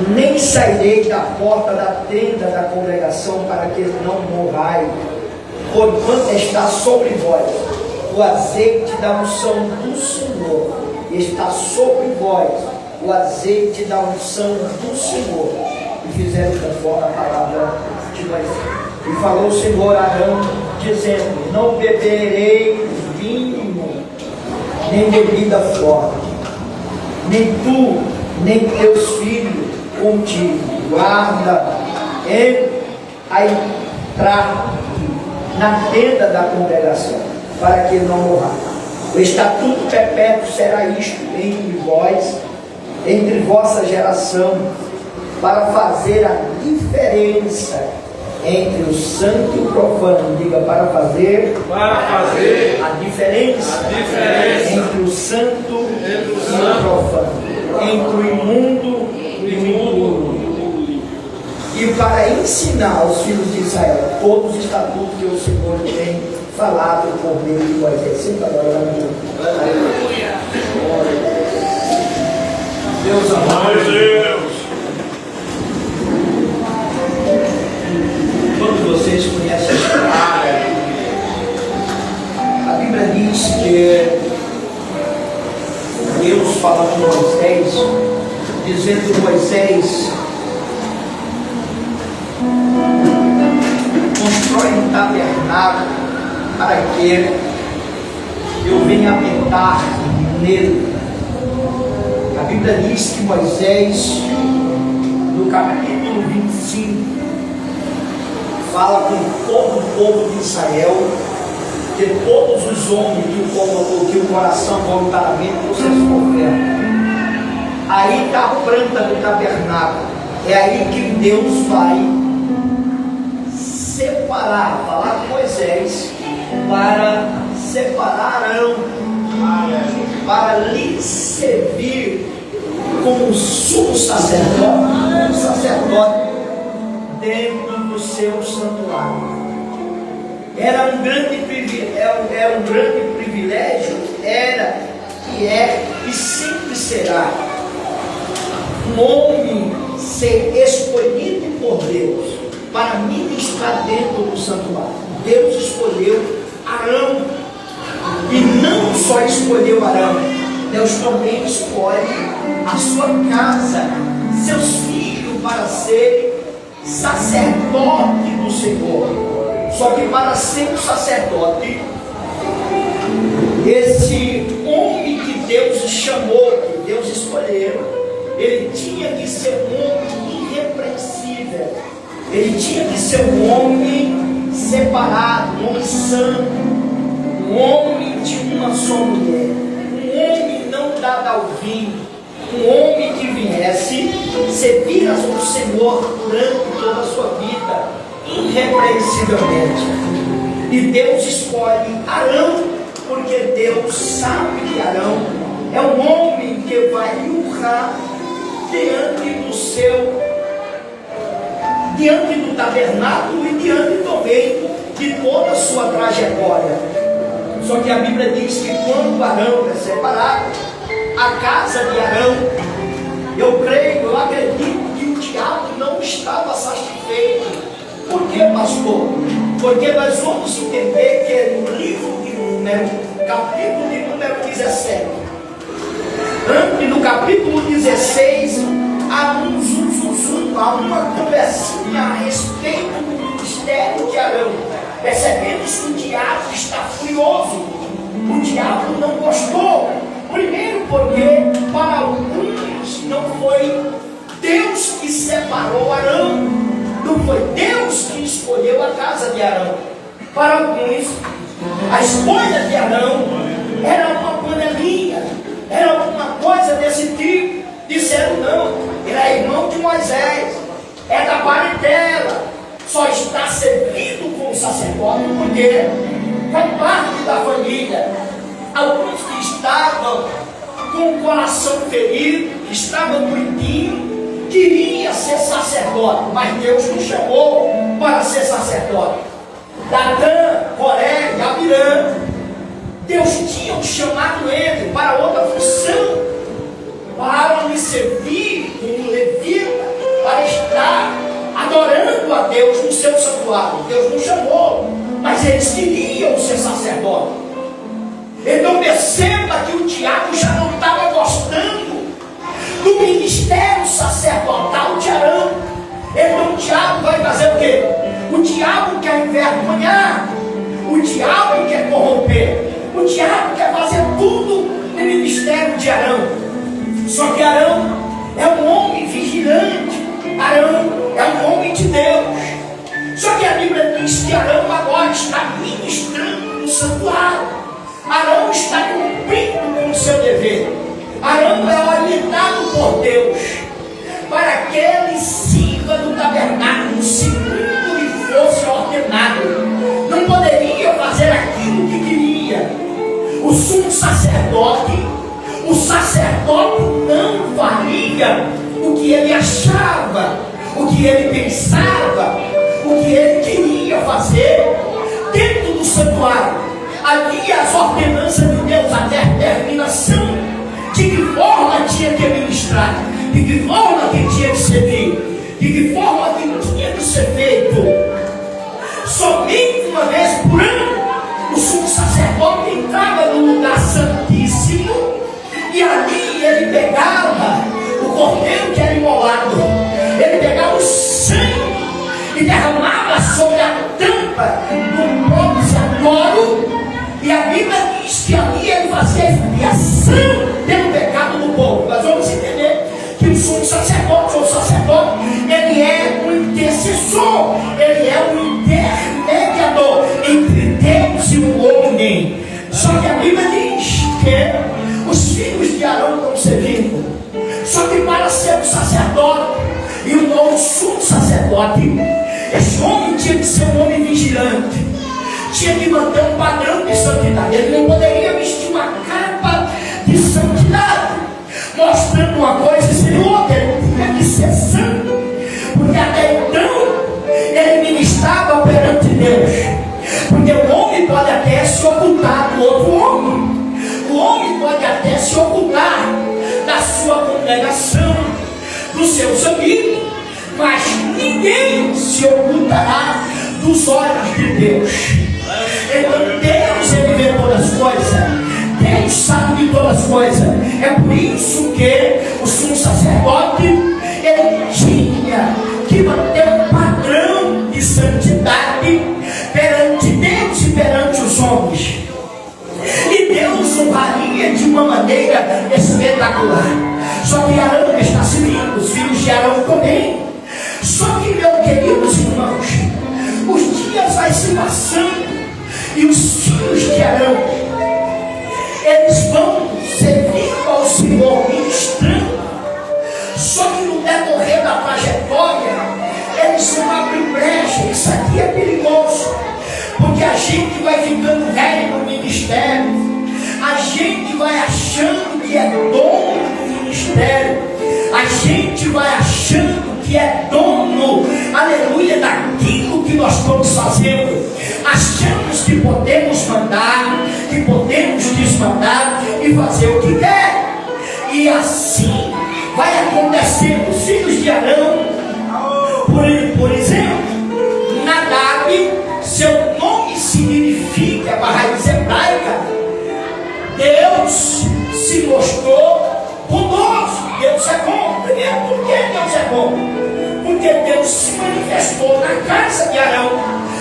nem sairei da porta da tenda da congregação para que não morrai, porquanto está sobre vós o azeite da unção do Senhor, está sobre vós o azeite da unção do Senhor. E fizeram conforme a palavra de Moisés. E falou o Senhor a Arão, dizendo: não beberei vinho, nem bebida forte, nem tu, nem teus filhos contigo. Guarda a entrar na tenda da congregação, para que não morra. O estatuto perpétuo será isto entre vós, entre vossa geração, para fazer a diferença entre o santo e o profano. Diga: para fazer a diferença entre o santo e o profano, entre o imundo e o impuro, e para ensinar aos filhos de Israel todos os estatutos que o Senhor tem falado por meio de Moisés. Sempre agora, aleluia. Deus amado. Todos vocês conhecem a história. A Bíblia diz que Deus fala com Moisés, dizendo: Moisés, constrói um tabernáculo para que eu venha habitar nele. A Bíblia diz que Moisés, no capítulo 25, fala com todo o povo de Israel, que todos os homens que o coração voluntariamente vocês ofertam. Aí está a planta do tabernáculo. É aí que Deus vai separar, falar com Moisés, para separar Arão, para lhe servir como sumo sacerdote, dentro do seu santuário. Era um grande privilégio, era, que é e sempre será, um homem ser escolhido por Deus para ministrar dentro do santuário. Deus escolheu Arão, e não só escolheu Arão, Deus também escolhe a sua casa, seus filhos, para serem sacerdote do Senhor. Só que para ser um sacerdote, esse homem que Deus chamou, que Deus escolheu, ele tinha que ser um homem irrepreensível, ele tinha que ser um homem separado, um homem santo, um homem de uma só mulher, um homem não dado ao vinho, um homem que viesse servir ao Senhor durante toda a sua vida, irrepreensivelmente. E Deus escolhe Arão, porque Deus sabe que Arão é um homem que vai honrar diante do tabernáculo e diante também de toda a sua trajetória. Só que a Bíblia diz que quando Arão é separado, a casa de Arão, eu acredito que o diabo não estava satisfeito. Por que, pastor? Porque nós vamos entender que no livro de Número, capítulo de número 17, antes no capítulo 16, há uma conversinha a respeito do ministério de Arão. Percebemos que o diabo está furioso. O diabo não gostou. Primeiro porque para alguns não foi Deus que separou Arão, não foi Deus que escolheu a casa de Arão. Para alguns, a escolha de Arão era uma panelinha, era alguma coisa desse tipo. Disseram: não, ele é irmão de Moisés, é da parentela, só está servindo como sacerdote porque faz parte da família. Alguns que estavam com o coração ferido, que estavam doidinhos, queria ser sacerdote, mas Deus nos chamou para ser sacerdote. Datã, Coré e Abirã, Deus tinha chamado ele para outra função, para lhe servir como levita, Deus no seu santuário. Deus não chamou, mas eles queriam ser sacerdote. Então perceba que o diabo já não estava gostando do ministério sacerdotal de Arão. Então o diabo vai fazer o quê? O diabo quer envergonhar, o diabo quer corromper, o diabo quer fazer tudo no ministério de Arão. Só que Arão é um homem vigilante, Arão é um homem de Deus. Só que a Bíblia diz que Arão agora está ministrando no santuário. Arão está cumprindo com o seu dever. Arão é orientado por Deus para que ele sirva no tabernáculo segundo lhe fosse ordenado. Não poderia fazer aquilo que queria. O sumo sacerdote, o sacerdote não faria o que ele achava, o que ele pensava, o que ele queria fazer dentro do santuário. Havia as ordenanças de Deus, a determinação de que forma tinha que ministrar, de que forma que tinha que servir, de que forma que tinha que ser feito. Somente uma vez por ano o sumo sacerdote entrava no lugar santíssimo e ali ele pegava o cordeiro que era imolado, ele pegava o sangue e derramava sobre a tampa do propiciatório. E a Bíblia diz que ali ele fazia expiação pelo pecado do povo. Nós vamos entender que o sumo sacerdote ou sacerdote, ele é um intercessor, ele é um intermediador entre Deus e o homem. Só que a Bíblia diz que os filhos de Arão estão servindo. Só que para ser um sacerdote e um novo sumo sacerdote, esse homem tinha que ser um homem vigilante, tinha que manter um padrão de santidade. Ele não poderia vestir uma capa de santidade, mostrando uma coisa e sendo outra. Ele tinha que ser santo, porque até então ele ministrava perante Deus. Porque o homem pode até se ocultar do outro homem, o homem pode até se ocultar da sua congregação, dos seus amigos, mas ninguém se ocultará dos olhos de Deus. Então Deus, ele vê todas as coisas, Deus sabe de todas as coisas. É por isso que o sumo sacerdote, ele tinha que manter um padrão de santidade perante Deus e perante os homens. E Deus honraria de uma maneira espetacular. Só que Arão está servindo, os filhos de Arão também. Só que, meus queridos irmãos, os dias vai se passando e os filhos de Arão, eles vão servir ao Senhor ministrando. Só que no decorrer da trajetória, eles vão abrir brecha. Isso aqui é perigoso, porque a gente vai ficando velho no ministério, a gente vai achando que é dono do ministério, a gente vai achando que é dono, aleluia, daquilo que nós estamos fazendo. Achamos que podemos mandar, que podemos desmandar e fazer o que quer. E assim vai acontecendo. Os filhos de Arão, por exemplo, Nadab, seu nome significa, a raiz hebraica, Deus se mostrou bondoso. Deus é bom. Primeiro, por que Deus é bom? Porque Deus se manifestou na casa de Arão,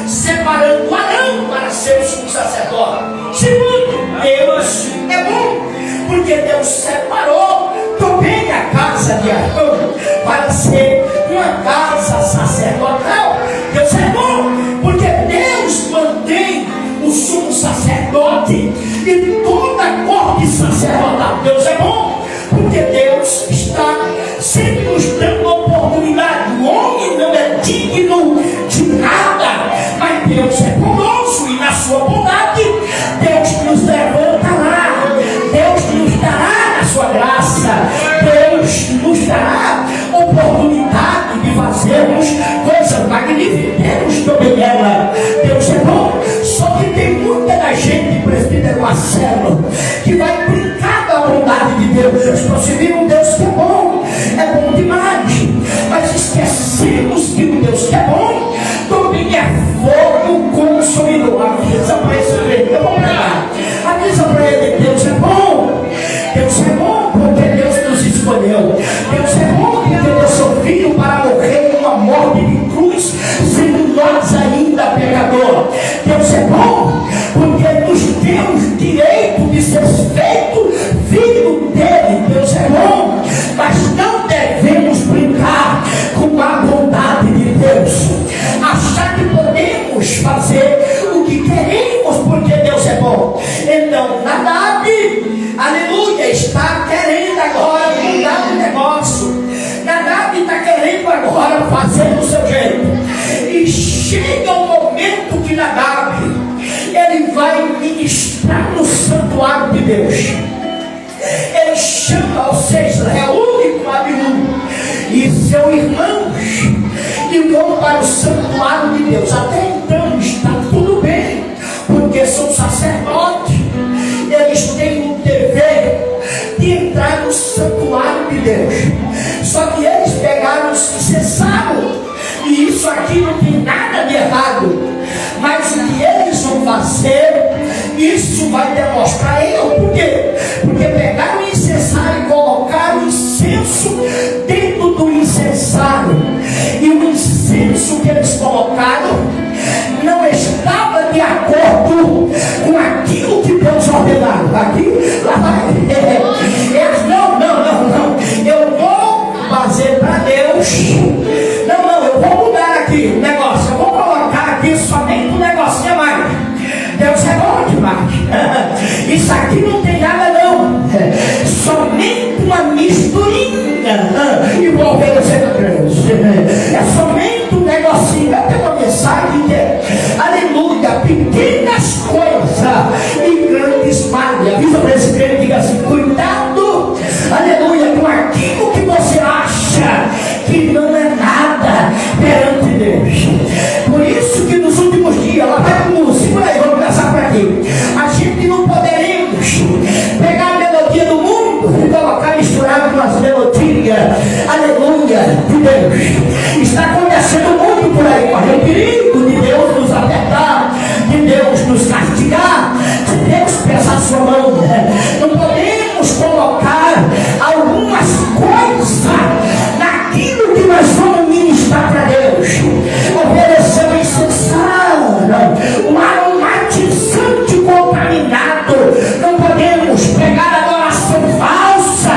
separando Arão para ser o sumo sacerdote. Segundo, Deus é bom, porque Deus separou também a casa de Arão para ser uma casa sacerdotal. Deus é bom, porque Deus mantém o sumo sacerdote e toda a corte sacerdotal. Deus é bom, porque Deus está sempre nos dando oportunidade. O homem não é digno de nada, mas Deus é bondoso e na sua bondade Deus nos levantará, Deus nos dará na sua graça, Deus nos dará oportunidade de fazermos coisas magníficas. Deus também ela. Deus é bom. Só que tem muita da gente, presbítero Marcelo, que vai brincar da bondade de Deus. Eu estou servindo um Deus que é bom demais, mas esquecemos que o Deus que é bom Deus é bom que deu seu filho para morrer uma morte de cruz, sendo nós ainda pecador. Deus é bom porque nos temos direito de ser feito filho dele. Deus é bom, mas não devemos brincar com a bondade de Deus, achar que podemos fazer o que queremos porque Deus é bom. Então Nadab, aleluia, está querendo agora mudar o negócio. Nadab está querendo agora fazer do seu jeito, e chega o momento que Nadab, ele vai ministrar no santuário de Deus. Ele chama, ou seja, reúne com Abiú e seu irmão e vão para o santuário de Deus. Até então está tudo bem, porque são sacerdotes, eles têm o dever de entrar no santuário de Deus. Só que eles pegaram, cessaram, e isso aqui não tem nada de errado, mas o que eles vão fazer, isso vai demonstrar eu. Por quê? Porque pegaram o incensário e colocaram o incenso dentro do incensário, e o incenso que eles colocaram não estava de acordo com aquilo que Deus ordenou. Aqui, lá vai. Não. Eu vou fazer para Deus. Não, eu vou mudar aqui o negócio. Eu vou colocar aqui somente um negocinho a mais. Deus é bom demais. Isso aqui não tem nada não. Somente uma misturinha. E vou obedecer a Deus. É somente um negocinho. Eu tenho uma mensagem que é, aleluia, pequenas coisas e grandes males. Avisa para esse crente e diga assim: cuidado, aleluia, com aquilo que você acha que não é nada perante Deus. Por isso que nos últimos dias, lá vai com música, aí vamos começar por aqui. A gente não poderemos pegar a melodia do mundo e colocar misturado com as melodias, aleluia, de Deus. Está acontecendo muito por aí, corre o perigo de Deus nos apertar, de Deus nos castigar, de Deus pesar sua mão. Não podemos colocar algumas coisas naquilo que nós vamos ministrar para Deus. Oferecer um incensário, um aromatizante contaminado. Não podemos pegar adoração falsa.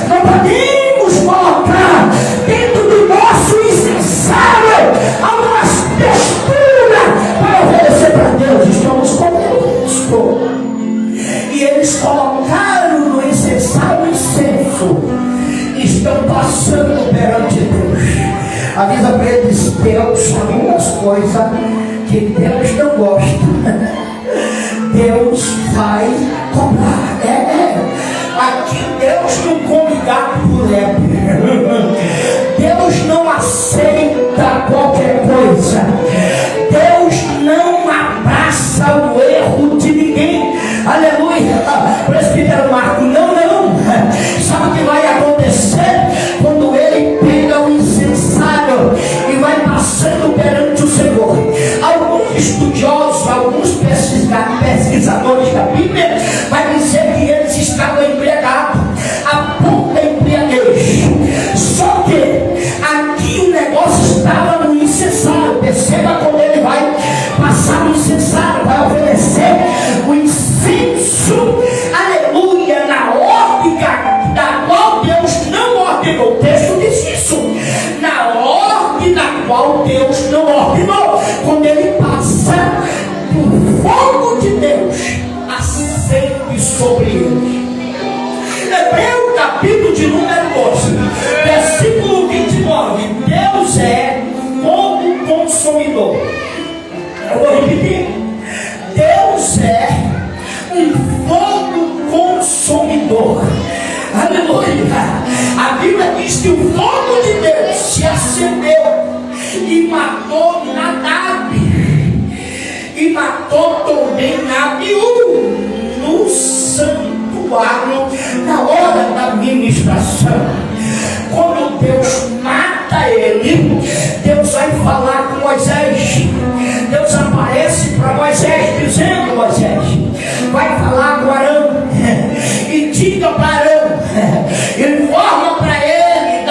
Não podemos colocar dentro do nosso incensário algumas texturas para oferecer para Deus. Estamos com isso. E eles colocaram no incensário o incenso. Estão passando perante Deus. Avisa para eles: Deus, algumas coisas que Deus não gosta, Deus vai cobrar. Aqui Deus não come gato por lebre. Deus não aceita qualquer coisa. Deus não abraça o erro de ninguém. Aleluia. Presbítero Marco, não. Sabe o que vai acontecer quando ele pega o incensário e vai passando perante o Senhor? Alguns estudiosos, alguns pesquisadores da Bíblia vai dizer que eles estavam embriagados, a ponto da embriaguez. Só que aqui o negócio estava no incensário. Perceba quando ele vai passar no incensário, vai oferecer o incenso, aleluia, na ótica da qual Deus não ordenou. O texto diz isso, na ordem da qual Deus não ordenou. Quando ele passa, o fogo de Deus acende sobre ele. Hebreu capítulo de número 12, versículo 29. Deus é fogo consumidor. Eu vou repetir: Deus é um fogo consumidor. Aleluia. A Bíblia diz que o fogo de Deus se acendeu e matou Nadab, e matou também Abiú no santuário na hora da ministração. Quando Deus mata ele, Deus vai falar com Moisés. Deus aparece para Moisés dizendo: Moisés, vai falar com Arão e diga para Arão, informa para ele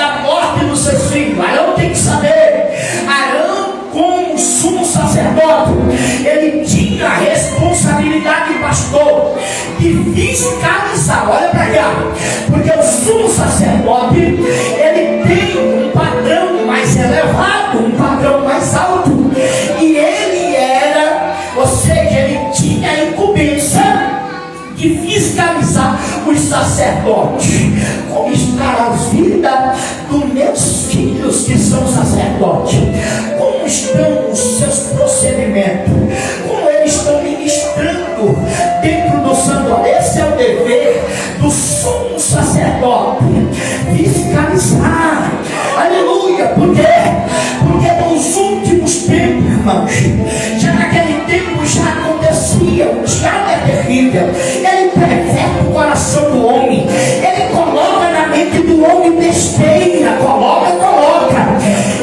pastor, de fiscalizar. Olha para cá, porque o sumo sacerdote, ele tem um padrão mais elevado, um padrão mais alto, e ele era, ou seja, ele tinha a incumbência de fiscalizar os sacerdotes. Como está a vida dos meus filhos que são sacerdotes? Como estão os seus procedimentos? Como eles estão ministrando dentro do santuário? Esse é o dever do sumo sacerdote, fiscalizar. Aleluia. Por quê? Porque nos últimos tempos, irmãos, já naquele tempo já acontecia, o diabo é terrível. Ele perverte o coração do homem, ele coloca na mente do homem besteira, coloca,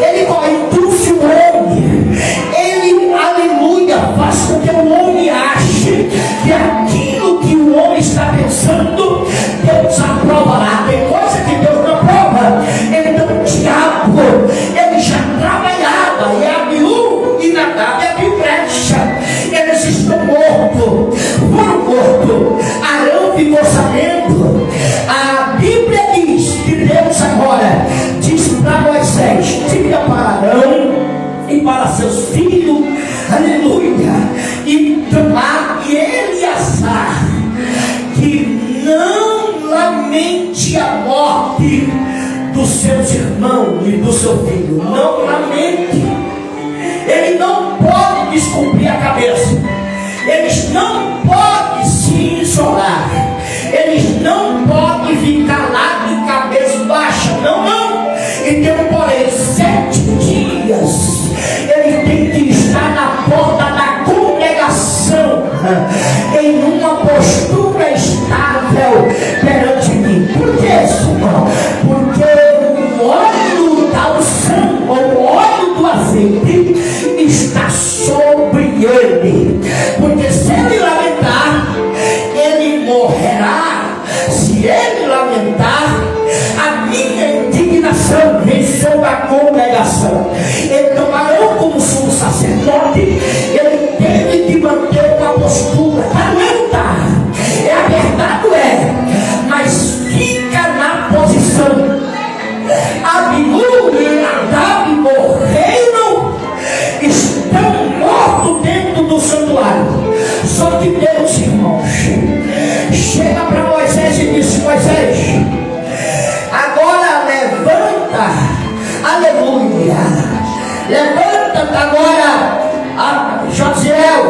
ele induz o homem, ele, aleluia, faz com que o homem ache que aquilo que o homem está pensando, Deus aprovará. Tem coisa que Deus não aprova. Então o diabo, ele já trabalhava, e Abiú e Nadab e Abiú brecha, eles estão mortos, foram mortos. Arão ficou sabendo. A Bíblia diz que Deus agora disse para Moisés: diga para Arão e para seus filhos, aleluia, e Tamar e Eleazar, que não lamente a morte dos seus irmãos e do seu filho. Não lamente. Ele não pode descobrir a cabeça. Eles não podem se isolar. Eles não podem ficar lá de cabeça baixa. Não. Então, porém, 7 dias ele tem que estar na porta da congregação, em uma postura estável perante mim. Por que, Senhor? Porque o óleo da unção, o óleo do azeite, está sobre ele. Porque se ele lamentar, ele morrerá. Se ele lamentar, a minha indignação vem sobre a congregação. Então, Arão, como sumo sacerdote, ele teve de manter uma postura. Lamenta, é apertado, mas fica na posição. Abiú e Nadab morreram, estão mortos dentro do santuário. Só que Deus, irmãos, chega para Moisés e diz: Moisés, agora levanta, aleluia, levanta agora a Josiel.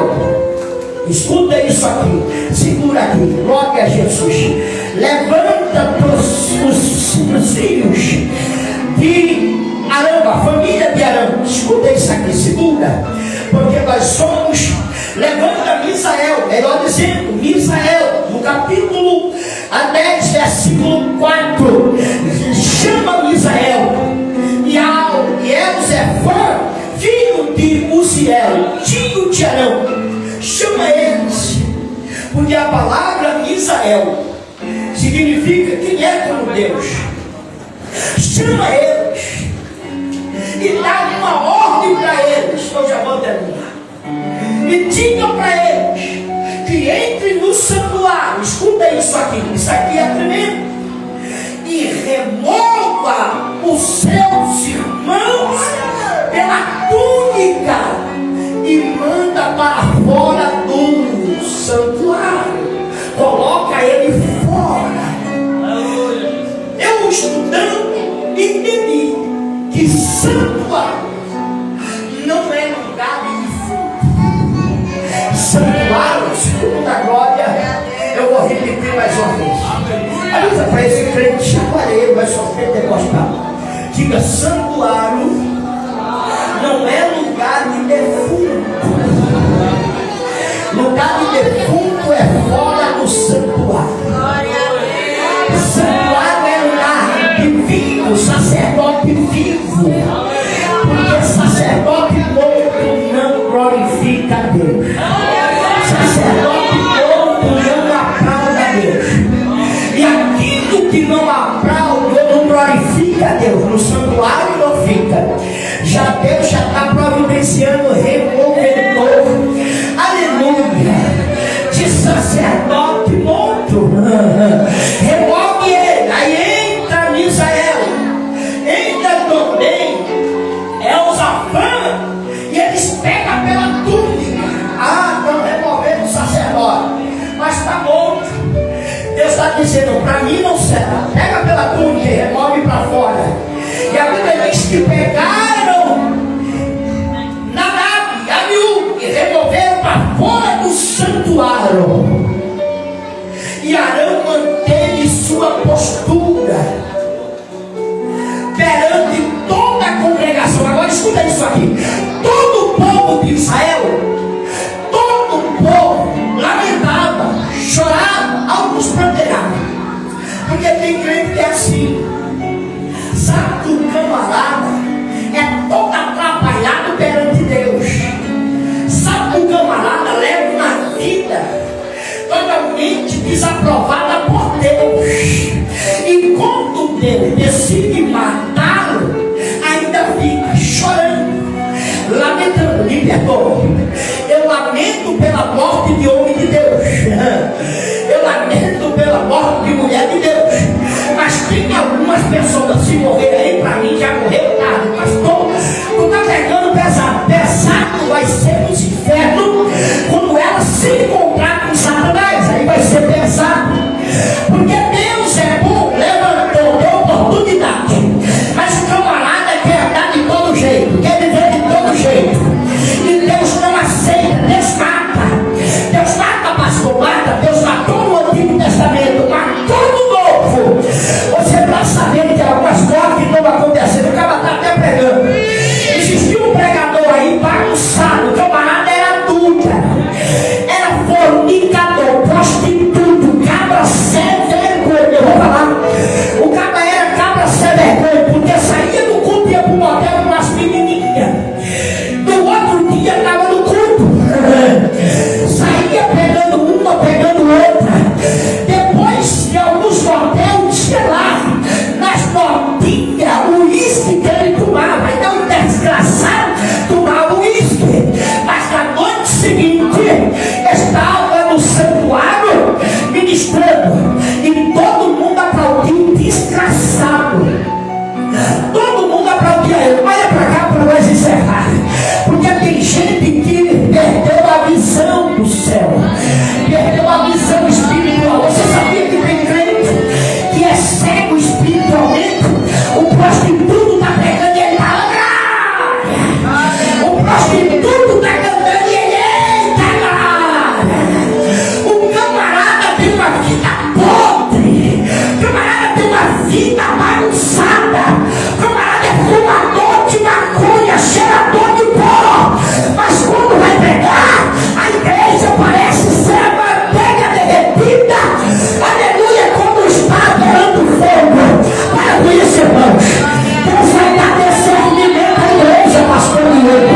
Escuta isso aqui, segura aqui, glória a Jesus. Levanta os filhos de Arão, a família de Arão. Escuta isso aqui, segura, porque nós somos. Levanta Misael, melhor dizendo, Misael, no capítulo 10, versículo 4, chama Misael, e Elzefã, filho de Uziel, tio de Arão, chama eles, porque a palavra Misael significa quem é como Deus. Chama eles e dá uma ordem para eles, eu já vou terminar. E diga para eles que entre no santuário. Escuta isso aqui é tremendo. E remova os seus irmãos pela túnica e manda para fora do santuário. Coloca ele fora. Eu estudando entendi que santuário não é lugar de santuário, segundo da glória. Eu vou repetir mais uma vez. Avisa para esse crente chacoalheiro, mas só pentecostal. Diga: santuário não é lugar de defunto. Lugar de defunto é fora do santuário. Santuário é lugar divino, sacerdote vivo. Porque sacerdote morto não glorifica a Deus. Sacerdote morto não aplaude a Deus. E aquilo que não aplaude ou não glorifica a Deus, no santuário não fica. Deus já está providenciando removedor, aleluia, de sacerdote dizendo: para mim não será. Pega pela túnica e remove para fora. E a Bíblia diz que pegaram Nadab e Abiú e removeram para fora do santuário. E Arão manteve sua postura perante toda a congregação. Agora escuta isso aqui: todo o povo de Israel, todo o povo lamentava, chorava, alguns pranteavam, porque tem crente que é assim. Sabe que o camarada é todo atrapalhado perante Deus. Sabe que o camarada leva uma vida totalmente desaprovada por Deus. E quando Deus decide matá-lo, ainda fica chorando, lamentando. Me perdoe, eu lamento pela morte de homem de Deus, eu lamento pela morte de mulher de Deus. Mas tem algumas pessoas, se morrer aí, para mim já morreu tarde. Pastor, tu está pegando pesado. Pesado vai ser nos infernos quando ela se encontrar com Satanás. Aí vai ser pesado, porque Deus é bom, levantou, deu oportunidade. Mas o camarada quer andar de todo jeito, quer viver de todo jeito, e Deus não aceita. Deus mata. Deus mata, pastor, mata. Deus matou no Antigo Testamento, matou no Novo. Você está sabendo que algumas coisas que estão acontecendo, o cara está até pregando. Existiu um pregador aí bagunçado, o camarada era adulta, era fornicador, prostituto, cabra sem vergonha. Eu vou falar, o cabra era cabra sem vergonha, porque saía do culto e ia para o motel com umas menininhas. No outro dia estava no culto, saía pegando uma, pegando outra. Depois de alguns motéis, sei lá, nas notinhas, o uísque que ele tomava. Então o desgraçado tomava uísque, mas na noite seguinte estava no santuário ministrando, e todo mundo aplaudiu o desgraçado. Todo mundo aplaudia ele. Olha para cá para nós encerrar, porque tem gente que perdeu a visão do céu, perdeu a visão espiritual. Você sabia que tem crente que é cego espiritualmente? O prostituto está pegando e ele está lá. O prostituto está cantando e ele está lá. O camarada tem uma vida podre, o camarada tem uma vida bagunçada, o camarada é fumador de maconha, cheirador de pó. Mas quando vai pegar, a igreja parece ser a manteiga derretida. Aleluia, quando está beirando fogo. Para com isso, irmãos. Deus vai dar discernimento à igreja, pastor Diego.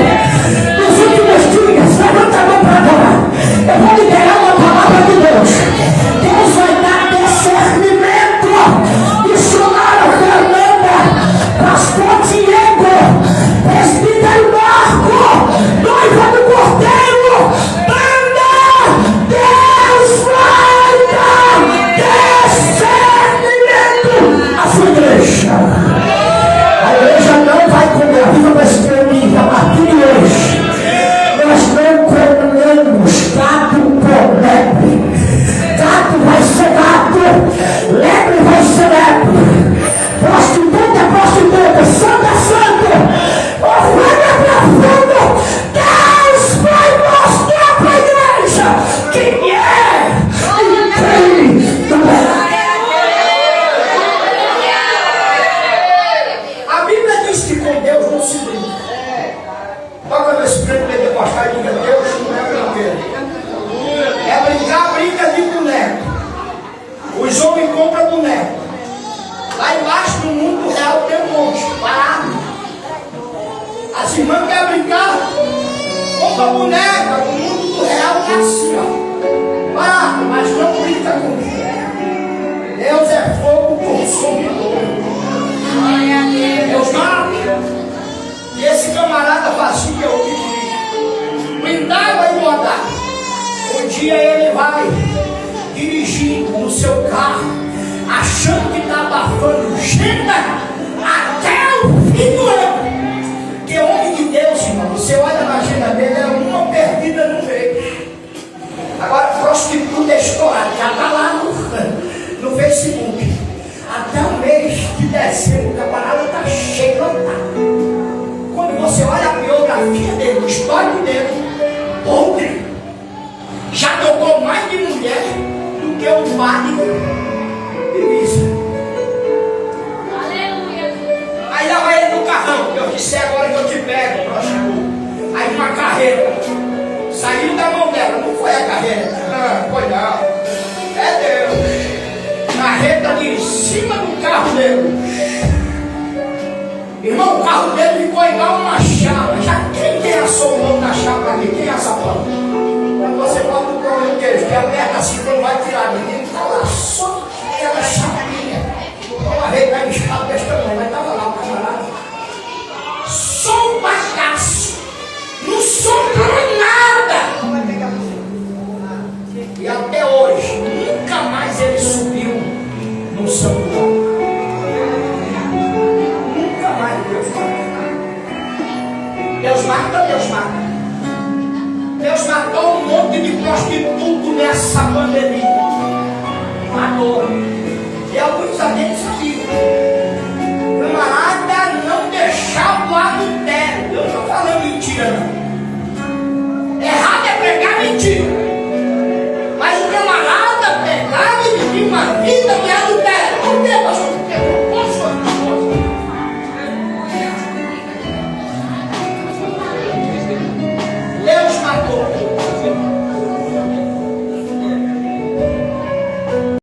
Nos últimos dias, levanta a mão para adorar. Eu vou liberar uma palavra de Deus. Deus vai dar discernimento. Missionário Fernanda, pastor Diego, presbítero Marco, noiva do Cordeiro, banda. Deus vai dar discernimento à sua igreja. A igreja não vai comer a vida das caminhas a partir de hoje. Nós não comemos gato por lebre. Gato vai ser gato, lebre vai ser lebre. Prostituta é prostituta, santo é santo, oferta é para fundo. Deus vai mostrar para a igreja quem é e quem não é. A Bíblia diz que com Deus não se brinca. Toca nesse preto pentecostal e diga: Deus não é brinquedo. É brincar, brinca de boneco. Os homens compram boneco. Lá embaixo no mundo real tem um monte parado. As irmãs querem brincar, compra boneca. No mundo do real é assim, ó, parado, mas não brinca comigo. Deus é fogo consumidor. Deus mata. E esse camarada fazia o que queria, brindava e rodava. Um dia ele vai dirigindo no seu carro, achando que está abafando agenda até o fim do ano. Que homem de Deus, irmão, você olha na agenda dele, é uma perdida no meio. Agora, prostituta estourada, já está lá no Facebook. Facebook. Até o mês de dezembro, o camarada está cheio, lotado. Quando você olha a biografia dele, o histórico dele, podre. Já tocou mais de mulher do que o padre de missa. Aleluia. Aí lá vai ele no carrão, eu disse agora que eu te pego, próximo. Aí uma carreta saiu da mão dela, não foi a carreta, foi não, é Deus. Carreta de cima do carro dele. Irmão, o carro dele ficou igual uma chapa. Já quem assou mão na chapa aqui? Quem assa a mão? Quando você bota o pão no queijo, que aperta assim, não vai tirar. Ninguém está lá, só aquela chapinha. Uma rede vai estar desse tamanho, mas estava lá o camarada. Só um bagaço. Não sobrou nada. E até hoje, nunca mais ele subiu no santuário. Nunca mais Deus mata. Deus mata, Deus mata. Deus matou um monte de prostituto nessa pandemia. Matou. E alguns agentes